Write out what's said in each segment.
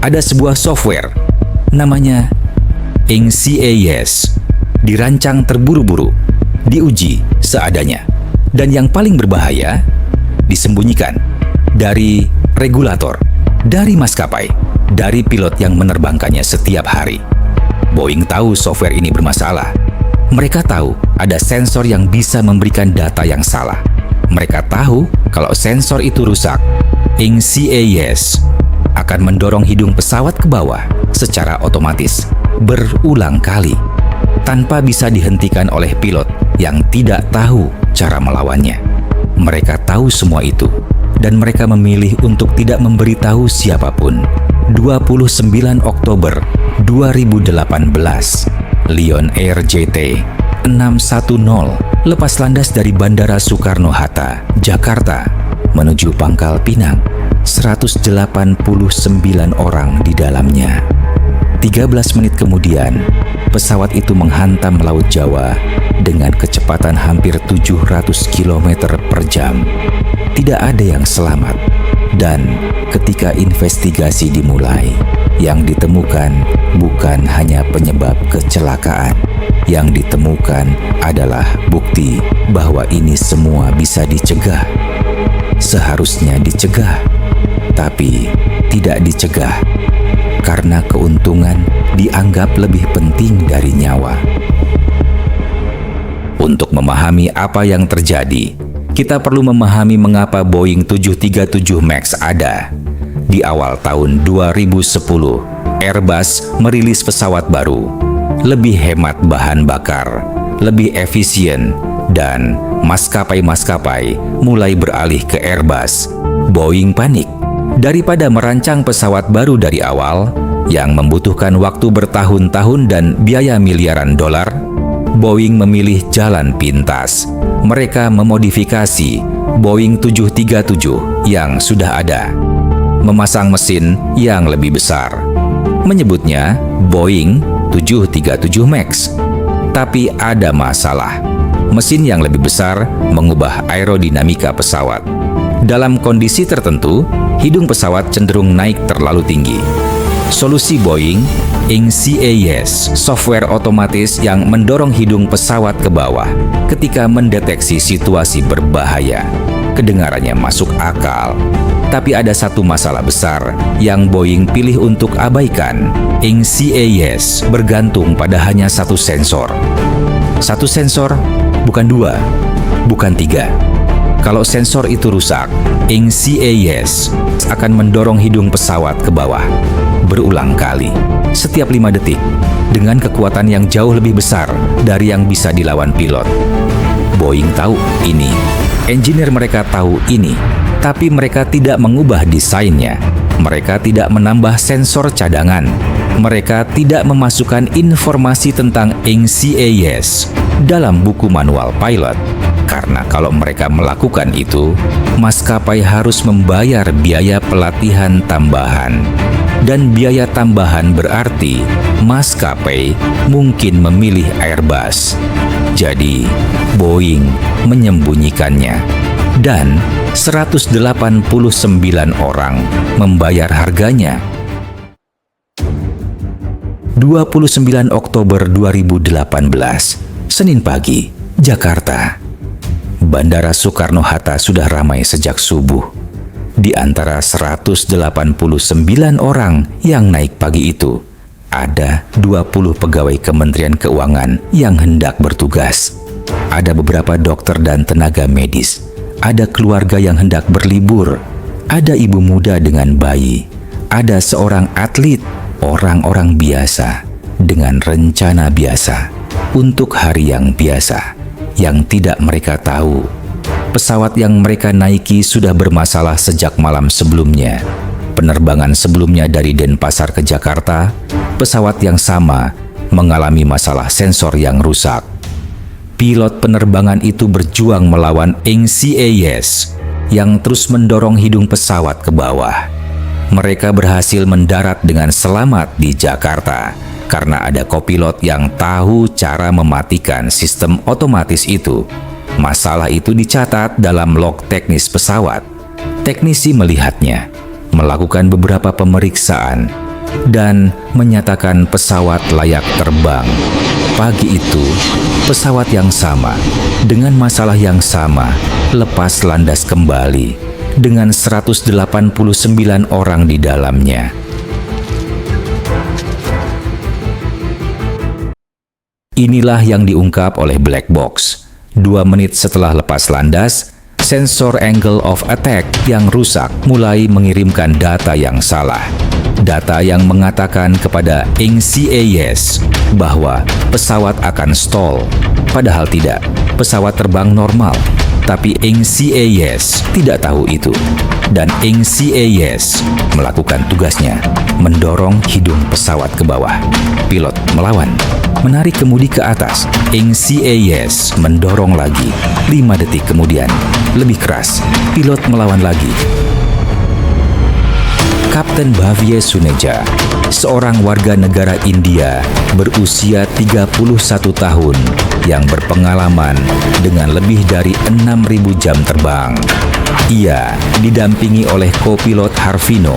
ada sebuah software namanya NCAS. Dirancang terburu-buru, diuji seadanya, dan yang paling berbahaya, disembunyikan dari regulator, dari maskapai, dari pilot yang menerbangkannya setiap hari. Boeing tahu software ini bermasalah. Mereka tahu ada sensor yang bisa memberikan data yang salah. Mereka tahu kalau sensor itu rusak, NCAS akan mendorong hidung pesawat ke bawah secara otomatis berulang kali tanpa bisa dihentikan oleh pilot yang tidak tahu cara melawannya. Mereka tahu semua itu dan mereka memilih untuk tidak memberitahu siapapun. 29 Oktober 2018, Lion Air JT610 lepas landas dari Bandara Soekarno-Hatta, Jakarta menuju Pangkal Pinang. 189 orang di dalamnya. 13 menit kemudian, pesawat itu menghantam Laut Jawa dengan kecepatan hampir 700 km per jam. Tidak ada yang selamat. Dan ketika investigasi dimulai, yang ditemukan bukan hanya penyebab kecelakaan. Yang ditemukan adalah bukti bahwa ini semua bisa dicegah. Seharusnya dicegah, tapi tidak dicegah karena keuntungan dianggap lebih penting dari nyawa. Untuk memahami apa yang terjadi, kita perlu memahami mengapa Boeing 737 MAX ada. Di awal tahun 2010, Airbus merilis pesawat baru, lebih hemat bahan bakar, lebih efisien, dan maskapai-maskapai mulai beralih ke Airbus. Boeing panik. Daripada merancang pesawat baru dari awal yang membutuhkan waktu bertahun-tahun dan biaya miliaran dolar, Boeing memilih jalan pintas. Mereka memodifikasi Boeing 737 yang sudah ada, memasang mesin yang lebih besar. Menyebutnya Boeing 737 MAX. Tapi ada masalah. Mesin yang lebih besar mengubah aerodinamika pesawat. Dalam kondisi tertentu, hidung pesawat cenderung naik terlalu tinggi. Solusi Boeing, NCAS, software otomatis yang mendorong hidung pesawat ke bawah ketika mendeteksi situasi berbahaya. Kedengarannya masuk akal. Tapi ada satu masalah besar yang Boeing pilih untuk abaikan. NCAS bergantung pada hanya satu sensor. Satu sensor, bukan dua, bukan tiga. Kalau sensor itu rusak, NCAS akan mendorong hidung pesawat ke bawah berulang kali setiap 5 detik dengan kekuatan yang jauh lebih besar dari yang bisa dilawan pilot. Boeing tahu ini, engineer mereka tahu ini, tapi mereka tidak mengubah desainnya. Mereka tidak menambah sensor cadangan. Mereka tidak memasukkan informasi tentang NCAS dalam buku manual pilot. Karena kalau mereka melakukan itu, maskapai harus membayar biaya pelatihan tambahan. Dan biaya tambahan berarti maskapai mungkin memilih Airbus. Jadi, Boeing menyembunyikannya. Dan 189 orang membayar harganya. 29 Oktober 2018, Senin pagi, Jakarta. Bandara Soekarno-Hatta sudah ramai sejak subuh. Di antara 189 orang yang naik pagi itu, ada 20 pegawai Kementerian Keuangan yang hendak bertugas. Ada beberapa dokter dan tenaga medis. Ada keluarga yang hendak berlibur. Ada ibu muda dengan bayi. Ada seorang atlet, orang-orang biasa dengan rencana biasa untuk hari yang biasa. Yang tidak mereka tahu, pesawat yang mereka naiki sudah bermasalah sejak malam sebelumnya. Penerbangan sebelumnya dari Denpasar ke Jakarta, pesawat yang sama mengalami masalah sensor yang rusak. Pilot penerbangan itu berjuang melawan NCAS yang terus mendorong hidung pesawat ke bawah. Mereka berhasil mendarat dengan selamat di Jakarta karena ada kopilot yang tahu cara mematikan sistem otomatis itu. Masalah itu dicatat dalam log teknis pesawat. Teknisi melihatnya, melakukan beberapa pemeriksaan, dan menyatakan pesawat layak terbang. Pagi itu, pesawat yang sama dengan masalah yang sama lepas landas kembali dengan 189 orang di dalamnya. Inilah yang diungkap oleh Black Box. 2 menit setelah lepas landas, sensor angle of attack yang rusak mulai mengirimkan data yang salah. Data yang mengatakan kepada NCAS bahwa pesawat akan stall. Padahal tidak, pesawat terbang normal. Tapi NCAS tidak tahu itu. Dan NCAS melakukan tugasnya, mendorong hidung pesawat ke bawah. Pilot melawan, menarik kemudi ke atas. NCAS mendorong lagi. 5 detik kemudian, lebih keras, pilot melawan lagi. Kapten Bhavya Suneja, seorang warga negara India berusia 31 tahun yang berpengalaman dengan lebih dari 6.000 jam terbang. Ia didampingi oleh kopilot Harvino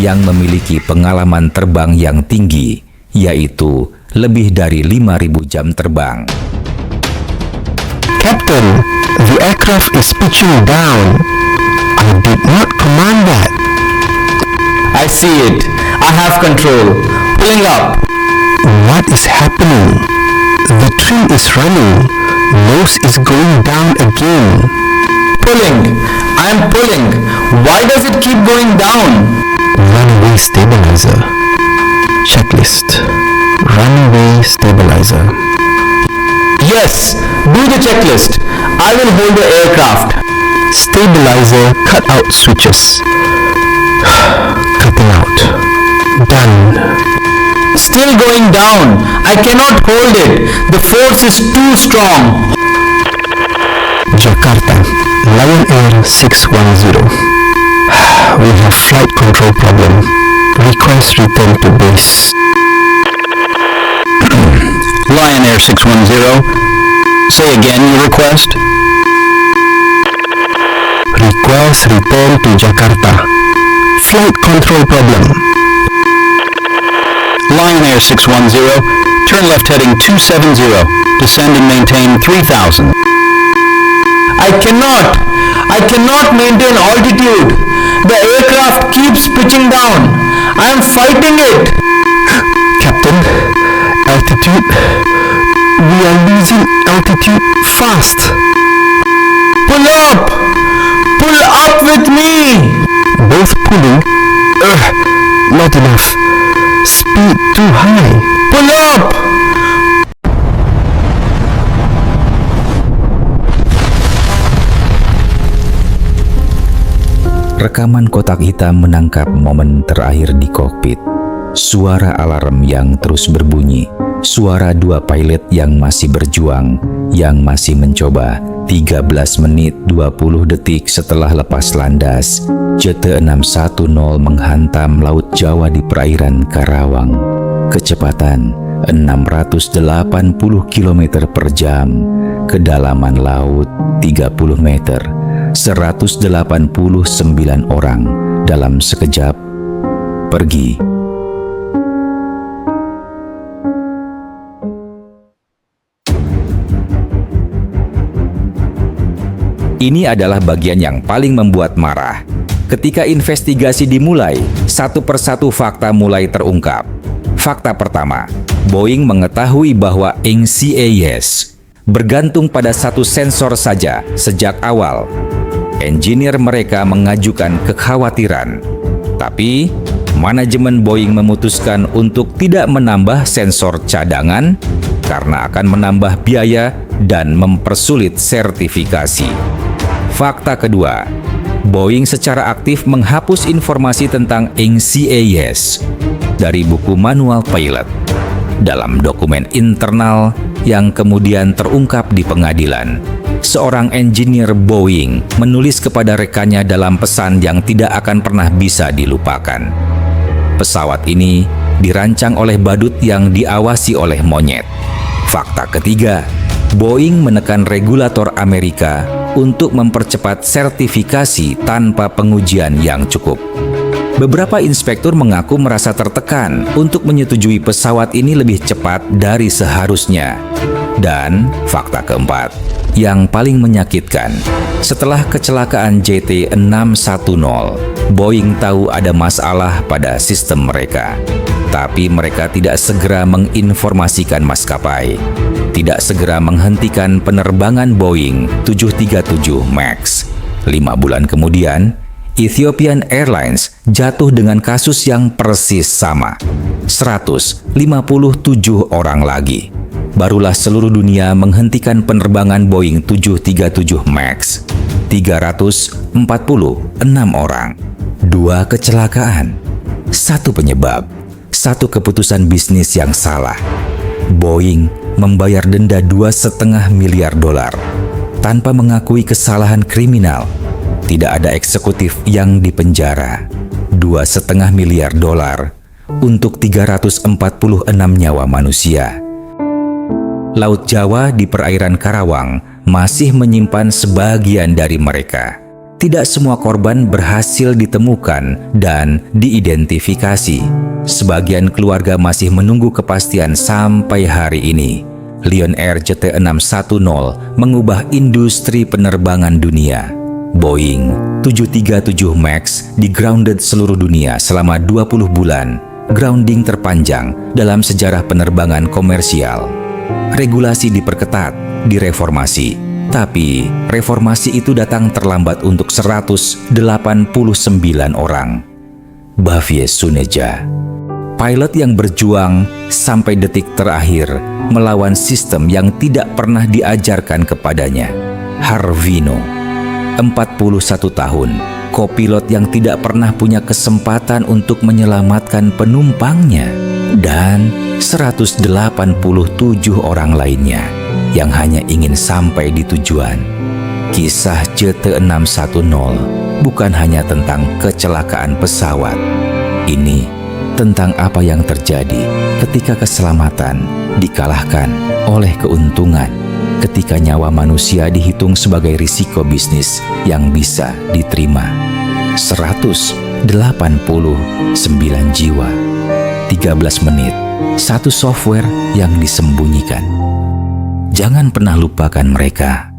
yang memiliki pengalaman terbang yang tinggi, yaitu lebih dari 5.000 jam terbang. Captain, the aircraft is pitching down. I did not command that. I see it. I have control. Pulling up. What is happening? The trim is running. Nose is going down again. Pulling. I am pulling. Why does it keep going down? Runway stabilizer. Checklist. Runway stabilizer. Yes. Do the checklist. I will hold the aircraft. Stabilizer cutout switches. Cutting out. Done. Still going down. I cannot hold it. The force is too strong. Jakarta, Lion Air 610. We have flight control problem. Request return to base. Lion Air 610. Say again your request. Request return to Jakarta. Flight control problem. Lion Air 610. Turn left heading 270. Descend and maintain 3000. I cannot maintain altitude. The aircraft keeps pitching down. I am fighting it. Captain, altitude. We are losing altitude fast. Pull up! Pull up with me! Both pulling. Not enough. Speed too high. Pull up! Rekaman kotak hitam menangkap momen terakhir di kokpit. Suara alarm yang terus berbunyi. Suara 2 pilot yang masih berjuang, yang masih mencoba. 13 menit 20 detik setelah lepas landas, JT610 menghantam Laut Jawa di perairan Karawang. Kecepatan 680 km per jam, kedalaman laut 30 meter, 189 orang dalam sekejap pergi. Ini adalah bagian yang paling membuat marah. Ketika investigasi dimulai, satu persatu fakta mulai terungkap. Fakta pertama, Boeing mengetahui bahwa NCAS bergantung pada satu sensor saja sejak awal. Engineer mereka mengajukan kekhawatiran, tapi manajemen Boeing memutuskan untuk tidak menambah sensor cadangan karena akan menambah biaya dan mempersulit sertifikasi. Fakta kedua, Boeing secara aktif menghapus informasi tentang NCAS dari buku manual pilot dalam dokumen internal yang kemudian terungkap di pengadilan. Seorang engineer Boeing menulis kepada rekannya dalam pesan yang tidak akan pernah bisa dilupakan. Pesawat ini dirancang oleh badut yang diawasi oleh monyet. Fakta ketiga, Boeing menekan regulator Amerika untuk mempercepat sertifikasi tanpa pengujian yang cukup. Beberapa inspektur mengaku merasa tertekan untuk menyetujui pesawat ini lebih cepat dari seharusnya. Dan fakta keempat, yang paling menyakitkan, setelah kecelakaan JT610, Boeing tahu ada masalah pada sistem mereka. Tapi mereka tidak segera menginformasikan maskapai, tidak segera menghentikan penerbangan Boeing 737 MAX. 5 bulan kemudian, Ethiopian Airlines jatuh dengan kasus yang persis sama. 157 orang lagi. Barulah seluruh dunia menghentikan penerbangan Boeing 737 MAX. 346 orang. 2 kecelakaan. 1 penyebab. 1 keputusan bisnis yang salah. Boeing membayar denda $2,5 miliar tanpa mengakui kesalahan kriminal. Tidak ada eksekutif yang dipenjara. $2,5 miliar untuk 346 nyawa manusia. Laut Jawa di perairan Karawang masih menyimpan sebagian dari mereka. Tidak semua korban berhasil ditemukan dan diidentifikasi. Sebagian keluarga masih menunggu kepastian sampai hari ini. Lion Air JT610 mengubah industri penerbangan dunia. Boeing 737 MAX di-grounded seluruh dunia selama 20 bulan, grounding terpanjang dalam sejarah penerbangan komersial. Regulasi diperketat, direformasi, tapi reformasi itu datang terlambat untuk 189 orang. Bhavye Suneja, pilot yang berjuang sampai detik terakhir melawan sistem yang tidak pernah diajarkan kepadanya. Harvino, 41 tahun, kopilot yang tidak pernah punya kesempatan untuk menyelamatkan penumpangnya, dan 187 orang lainnya yang hanya ingin sampai di tujuan. Kisah JT610 bukan hanya tentang kecelakaan pesawat. Ini tentang apa yang terjadi ketika keselamatan dikalahkan oleh keuntungan, ketika nyawa manusia dihitung sebagai risiko bisnis yang bisa diterima. 189 jiwa, 13 menit, 1 software yang disembunyikan. Jangan pernah lupakan mereka.